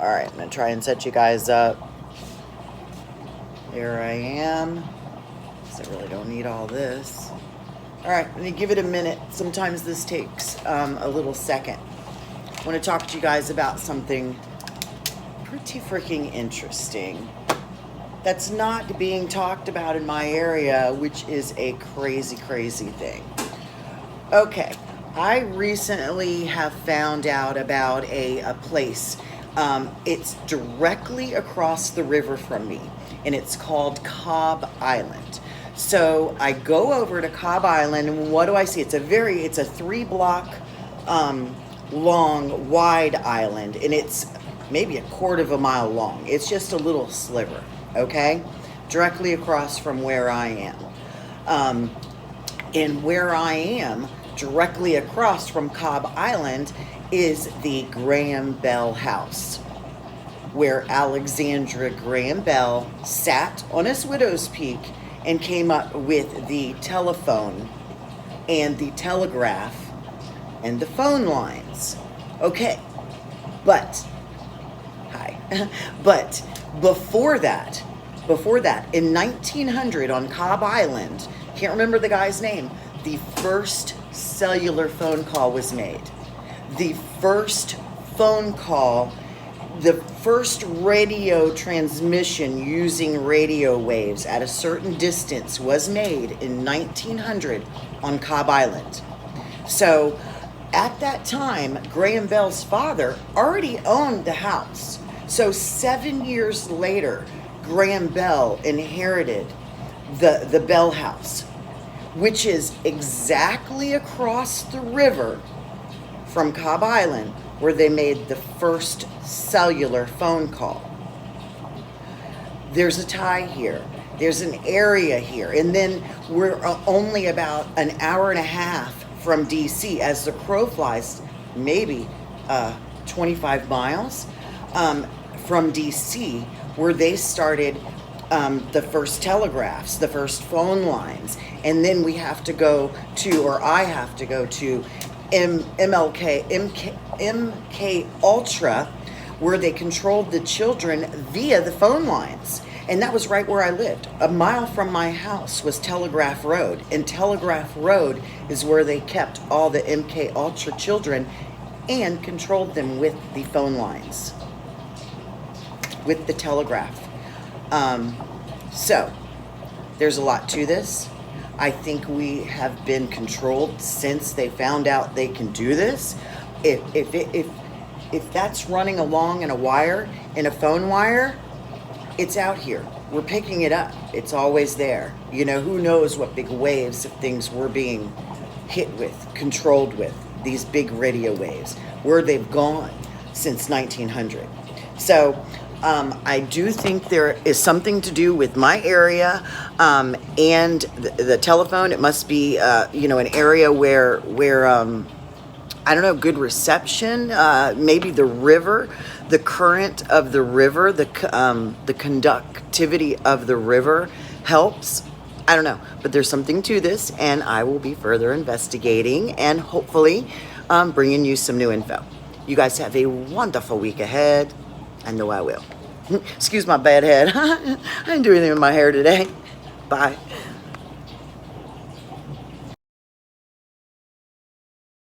Alright, I'm going to try and set you guys up. There I am. I really don't need all this. Alright, I'm going to give it a minute. Sometimes this takes a little second. I want to talk to you guys about something pretty freaking interesting that's not being talked about in my area, which is a crazy, crazy thing. Okay, I recently have found out about a place. It's directly across the river from me, and it's called Cobb Island. So I go over to Cobb Island, and what do I see? It's a 3-block long, wide island, and it's maybe a quarter of a mile long. It's just a little sliver, okay? Directly across from where I am. And where I am, directly across from Cobb Island, is the Graham Bell house, where Alexandra Graham Bell sat on his widow's peak and came up with the telephone and the telegraph and the phone lines. Okay, but but before that, in 1900 on Cobb Island, can't remember the guy's name, the first cellular phone call was made. The first phone call, the first radio transmission using radio waves at a certain distance was made in 1900 on Cobb Island. So at that time, Graham Bell's father already owned the house. So 7 years later, Graham Bell inherited the Bell house, which is exactly across the river from Cobb Island, where they made the first cellular phone call. There's a tie here. There's an area here. And then we're only about an hour and a half from DC, as the crow flies, maybe 25 miles from DC, where they started the first telegraphs, the first phone lines. And then we have to go to, or I have to go to MK Ultra, where they controlled the children via the phone lines. And that was right where I lived. A mile from my house was Telegraph Road. And Telegraph Road is where they kept all the MK Ultra children and controlled them with the phone lines, with the telegraph. So there's a lot to this. I think we have been controlled since they found out they can do this. If that's running along in a wire, in a phone wire, it's out here. We're picking it up. It's always there. You know, who knows what big waves of things we're being hit with, controlled with, these big radio waves, where they've gone since 1900. So I do think there is something to do with my area and the telephone. It must be, an area where I don't know, good reception, maybe the river, the current of the river, the conductivity of the river helps. I don't know, but there's something to this, and I will be further investigating and hopefully bringing you some new info. You guys have a wonderful week ahead. I know I will. Excuse my bad head. I didn't do anything with my hair today. Bye.